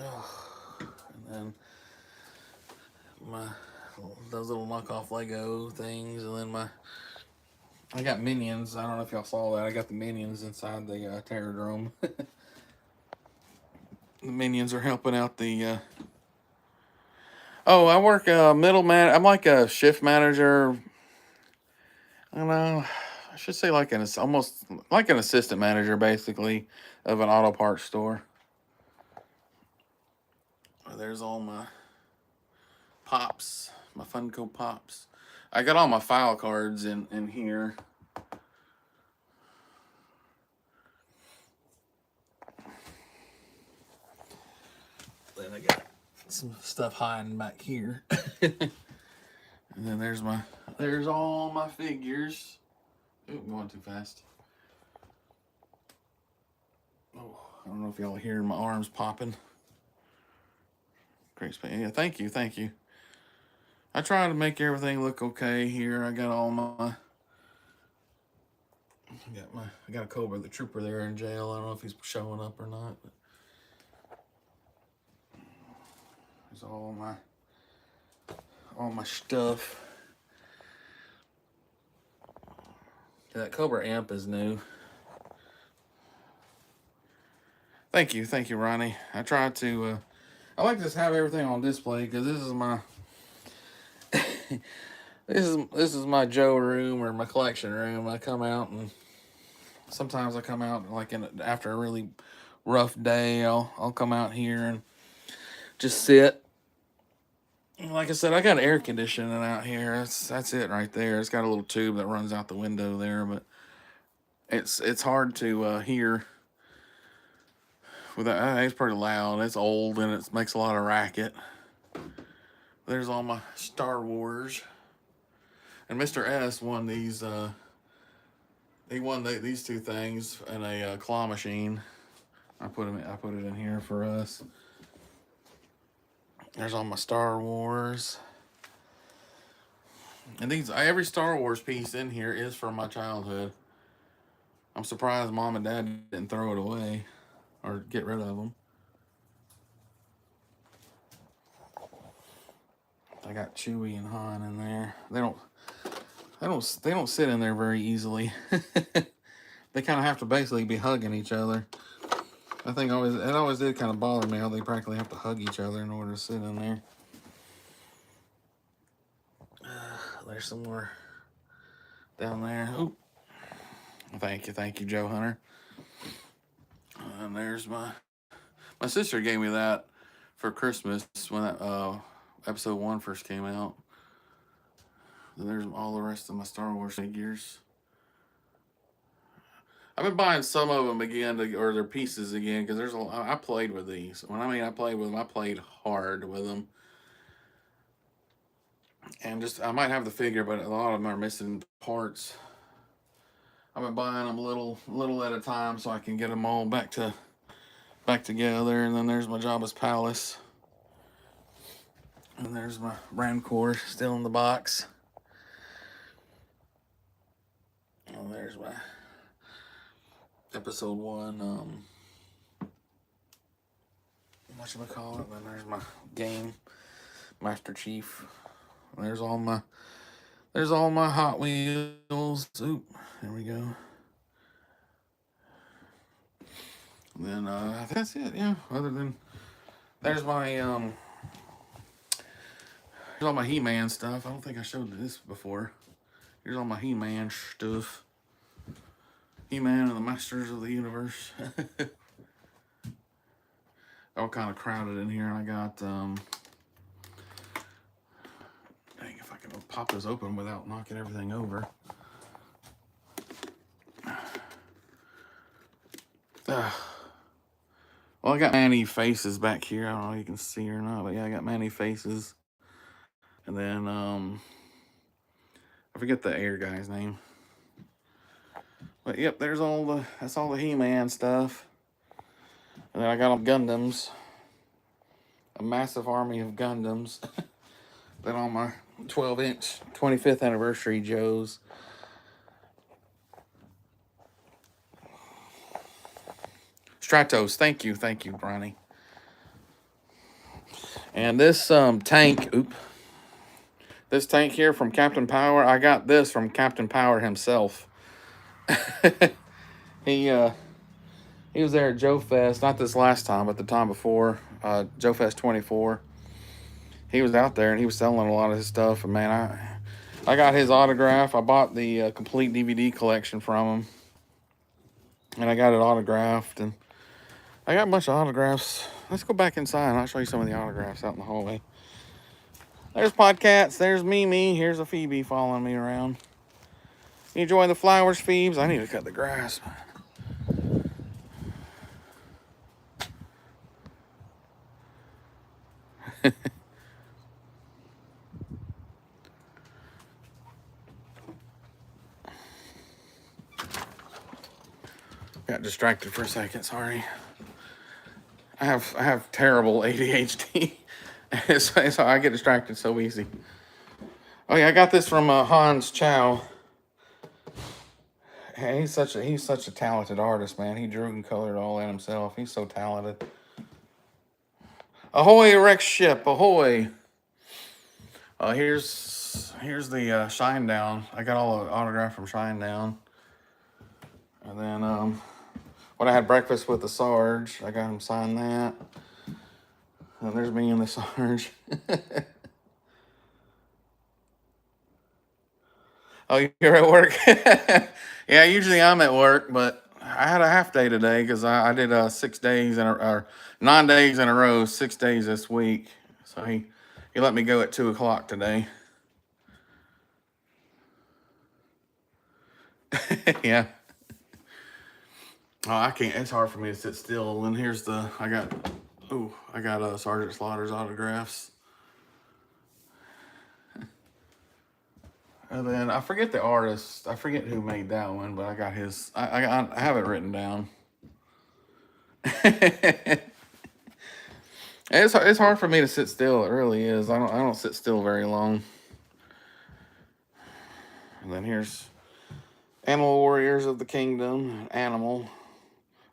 Oh, and then those little knockoff Lego things, and then I got Minions. I don't know if y'all saw that. I got the Minions inside the Terror Drome. The Minions are helping out the. I work middleman. I'm like a shift manager. I don't know. I should say almost like an assistant manager, basically, of an auto parts store. There's all my pops, my Funko Pops. I got all my file cards in here. Then I got some stuff hiding back here. And then there's all my figures. Ooh, I'm going too fast. Oh, I don't know if y'all are hearing my arms popping. Great space. Yeah, thank you. I try to make everything look okay here. I got all my. I got a Cobra the Trooper there in jail. I don't know if he's showing up or not. But there's all my stuff. That Cobra amp is new. Thank you, Ronnie. I try to. I like to just have everything on display because this is my this is my Joe room or my collection room. I come out and sometimes I come out like after a really rough day. I'll come out here and just sit. Like I said, I got air conditioning out here. That's it right there. It's got a little tube that runs out the window there, but it's hard to hear. With that, it's pretty loud. It's old and it makes a lot of racket. There's all my Star Wars. And Mr. S won these. He won these two things in a claw machine. I put it in here for us. There's all my Star Wars. And every Star Wars piece in here is from my childhood. I'm surprised Mom and Dad didn't throw it away or get rid of them. I got Chewie and Han in there. They don't sit in there very easily. They kind of have to basically be hugging each other. I think it always did kind of bother me how they practically have to hug each other in order to sit in there. There's some more down there. Ooh. Thank you, Joe Hunter. And there's my sister gave me that for Christmas when that episode 1 first came out. And there's all the rest of my Star Wars figures. I've been buying some of them again, or their pieces again, because I played with these. When I mean I played with them, I played hard with them. And I might have the figure, but a lot of them are missing parts. I've been buying them little at a time so I can get them all back together. And then there's my Jabba's Palace. And there's my Rancor still in the box. And there's my episode 1, whatchamacallit. Then there's my game, Master Chief. And there's all my Hot Wheels. Oop, there we go. And then I think that's it, yeah. Other than there's all my He-Man stuff. I don't think I showed this before. Here's all my He-Man stuff. He-Man and the Masters of the Universe. All kind of crowded in here. And I got dang, if I can pop this open without knocking everything over. Well, I got Manny faces back here. I don't know if you can see or not, but yeah, I got Manny faces. And then I forget the air guy's name. But yep, that's all the He-Man stuff. And then I got them Gundams. A massive army of Gundams. Then on my 12-inch 25th anniversary Joes. Stratos, thank you, Bronny. And this tank, this tank here from Captain Power, I got this from Captain Power himself. He was there at JoeFest, not this last time, but the time before, JoeFan84. He was out there and he was selling a lot of his stuff. And man, I got his autograph. I bought the complete DVD collection from him, and I got it autographed. And I got a bunch of autographs. Let's go back inside and I'll show you some of the autographs out in the hallway. There's Podcats. There's Mimi. Here's a Phoebe following me around. You enjoying the flowers, Phoebes? I need to cut the grass. Got distracted for a second, sorry. I have terrible ADHD. So I get distracted so easy. Oh yeah, I got this from Hans Chow. Hey, he's such a talented artist, man. He drew and colored all that himself. He's so talented. Ahoy, Rex ship, ahoy. Here's the Shinedown. I got all the autograph from Shinedown. And then But I had breakfast with the Sarge. I got him sign that. And there's me and the Sarge. Oh, you're at work? Yeah, usually I'm at work, but I had a half day today because I did 6 days or 9 days in a row, 6 days this week. So he let me go at 2 o'clock today. Yeah. Oh, I can't. It's hard for me to sit still. And here's I got Sergeant Slaughter's autographs. And then I forget the artist. I forget who made that one, but I got his. I have it written down. It's hard for me to sit still. It really is. I don't sit still very long. And then here's Animal Warriors of the Kingdom, Animal.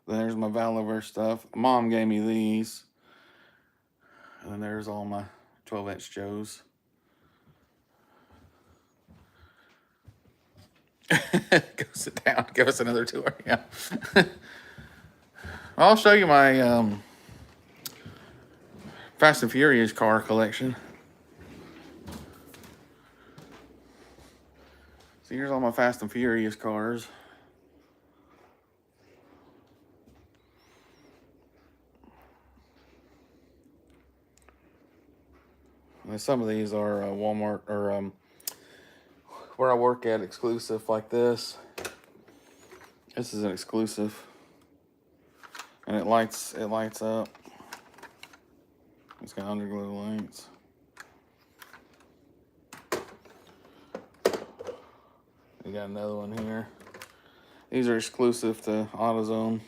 Then there's my Valiver stuff. Mom gave me these. And then there's all my 12-inch Joes. Go sit down. Give us another tour. Yeah. I'll show you my Fast and Furious car collection. So here's all my Fast and Furious cars. And some of these are Walmart or where I work at exclusive like this. This is an exclusive. And it lights up. It's got underglow lights. We got another one here. These are exclusive to AutoZone.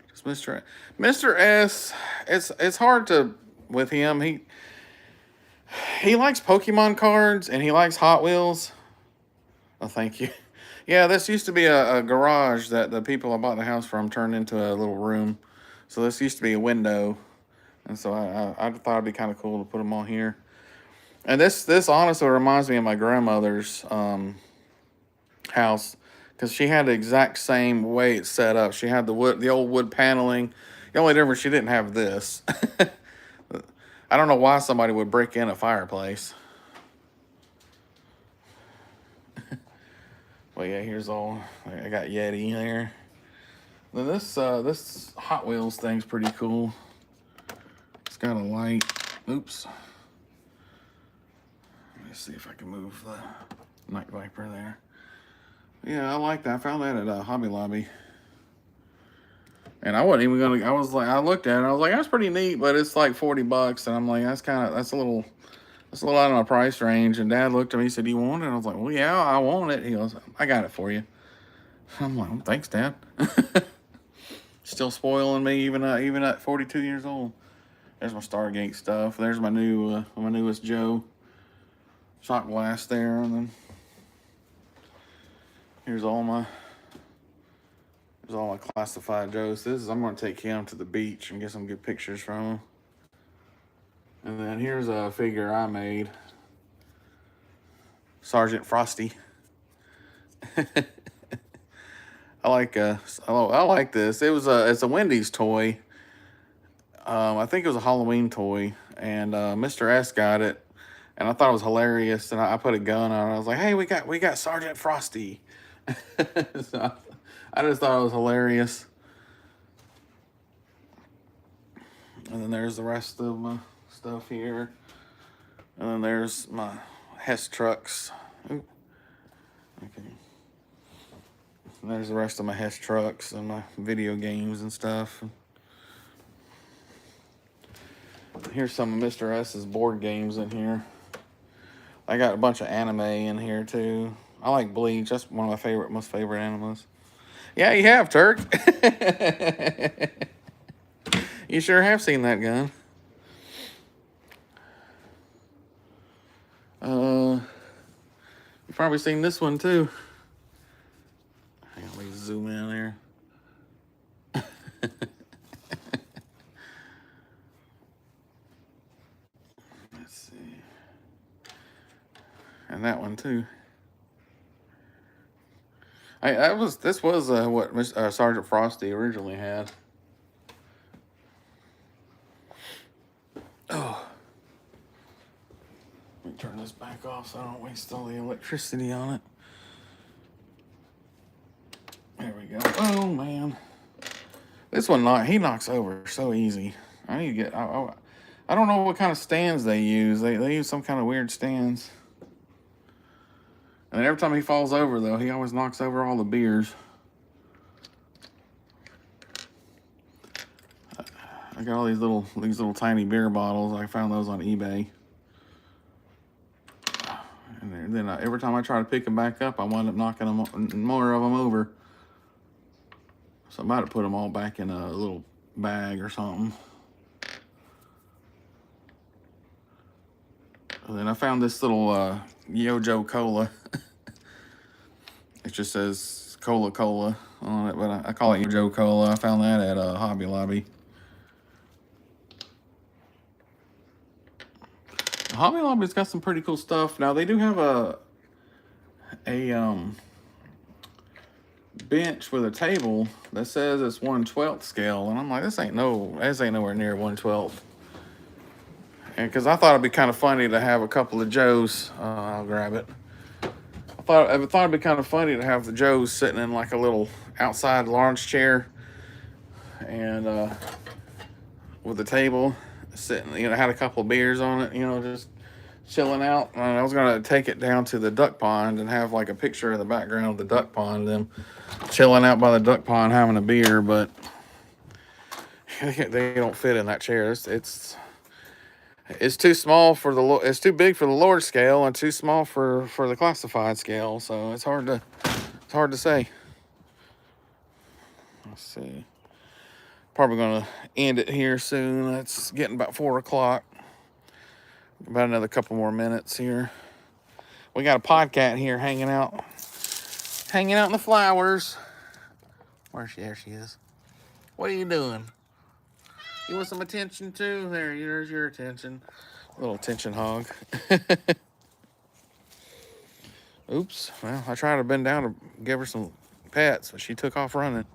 Just Mr. S. It's hard to with him. He likes Pokemon cards and he likes Hot Wheels. Oh, thank you. Yeah, this used to be a garage that the people I bought the house from turned into a little room. So this used to be a window. And so I thought it'd be kind of cool to put them all here. And this honestly reminds me of my grandmother's house. Because she had the exact same way it's set up. She had the old wood paneling. The only difference, she didn't have this. I don't know why somebody would break in a fireplace. Well, yeah, here's all. I got Yeti there. Then this Hot Wheels thing's pretty cool. It's got a light. Oops. Let me see if I can move the Night Viper there. Yeah, I like that. I found that at Hobby Lobby. And I wasn't even gonna. I looked at it. I was like, that's pretty neat, but it's like $40, and I'm like, that's a little out of my price range. And Dad looked at me. He said, "Do you want it?" I was like, "Well, yeah, I want it." He goes, "I got it for you." I'm like, well, "Thanks, Dad." Still spoiling me even at 42 years old. There's my Stargate stuff. There's my newest Joe. Shot glass there, and then here's all my classified Joes. I'm gonna take him to the beach and get some good pictures from him. And then here's a figure I made. Sergeant Frosty. I like this. It's a Wendy's toy. I think it was a Halloween toy, and Mr. S got it, and I thought it was hilarious. And I put a gun on it. I was like, "Hey, we got Sergeant Frosty." So I just thought it was hilarious. And then there's the rest of my stuff here. And then there's my Hess trucks. Ooh. Okay. And there's the rest of my Hess trucks and my video games and stuff. Here's some of Mr. S's board games in here. I got a bunch of anime in here too. I like Bleach. That's one of my most favorite animes. Yeah, you have, Turk. You sure have seen that gun. You've probably seen this one too. Hang on, let me zoom in here. Let's see. And that one too. This was what Sergeant Frosty originally had. Oh, let me turn this back off so I don't waste all the electricity on it. There we go. Oh man, this one he knocks over so easy. I need to get. I don't know what kind of stands they use. They use some kind of weird stands. And every time he falls over, though, he always knocks over all the beers. I got all these little tiny beer bottles. I found those on eBay. And then every time I try to pick them back up, I wind up knocking more of them over. So I'm about to put them all back in a little bag or something. And then I found this little Yojo Cola. It just says Cola on it, but I call it Yojo Cola. I found that at Hobby Lobby. Hobby Lobby's got some pretty cool stuff. Now they do have a bench with a table that says it's 1/12 scale, and I'm like, this ain't nowhere near 1/12. And because I thought it'd be kind of funny to have a couple of Joes. I'll grab it. I thought it'd be kind of funny to have the Joes sitting in like a little outside lounge chair, and with the table sitting, had a couple of beers on it, just chilling out. And I was gonna take it down to the duck pond and have like a picture in the background of the duck pond, them chilling out by the duck pond having a beer, but they don't fit in that chair. It's too small it's too big for the Lord scale and too small for the classified scale. So it's hard to say. Let's see. Probably gonna end it here soon. It's getting about 4 o'clock. About another couple more minutes here. We got a podcat here hanging out in the flowers. There she is. What are you doing? You want some attention too? There's your attention. Little attention hog. Oops. Well, I tried to bend down to give her some pets, but she took off running.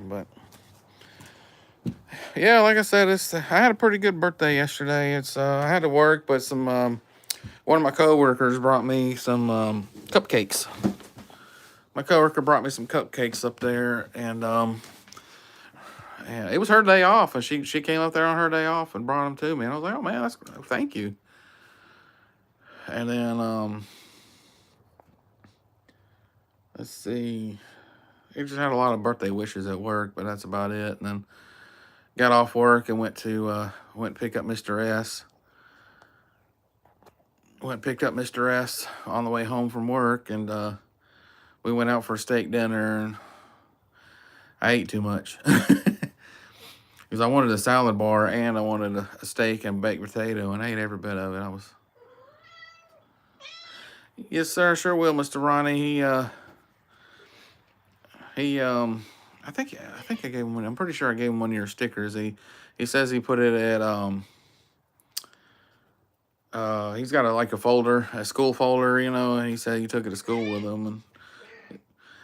But yeah, like I said, I had a pretty good birthday yesterday. I had to work, but one of my coworkers brought me some cupcakes. My coworker brought me some cupcakes up there, and it was her day off, and she came up there on her day off and brought them to me. And I was like, oh man, thank you. And then let's see, he just had a lot of birthday wishes at work, but that's about it. And then got off work and went to pick up Mr. S. Picked up Mr. S on the way home from work, and we went out for a steak dinner, and I ate too much. Because I wanted a salad bar and I wanted a steak and baked potato, and I ate every bit of it. Yes, sir, sure will, Mr. Ronnie. I think I gave him one. I'm pretty sure I gave him one of your stickers. He says he put it at he's got a folder, a school folder, and he said he took it to school with him. And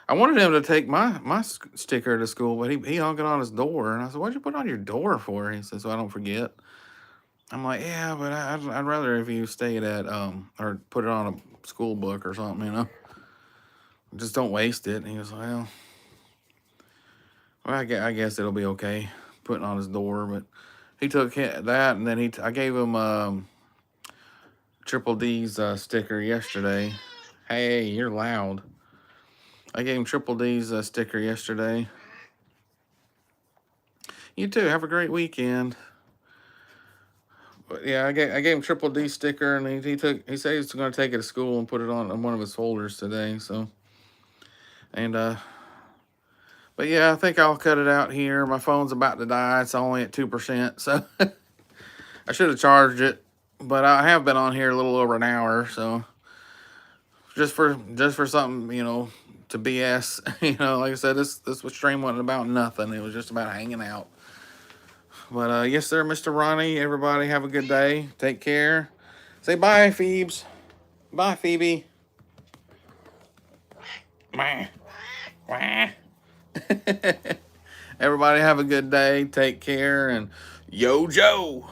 I wanted him to take my sticker to school, but he hung it on his door. And I said, what'd you put it on your door for? He said, so I don't forget. I'm like, yeah, but I'd rather if you stayed at or put it on a school book or something, just don't waste it. And he was like, well, I guess it'll be okay putting on his door. But he took that, and then I gave him Triple D's sticker yesterday. Hey, you're loud. I gave him Triple D's sticker yesterday. You too. Have a great weekend. But yeah, I gave him Triple D sticker, and he said he's going to take it to school and put it on one of his folders today. So, and but yeah, I think I'll cut it out here. My phone's about to die. It's only at 2%, so I should have charged it, but I have been on here a little over an hour, so just for something, to BS, like I said, this stream wasn't about nothing. It was just about hanging out. But yes, sir, Mr. Ronnie. Everybody have a good day. Take care. Say bye, Phoebes. Bye, Phoebe. Wah, wah. Everybody have a good day. Take care. And yo, Joe.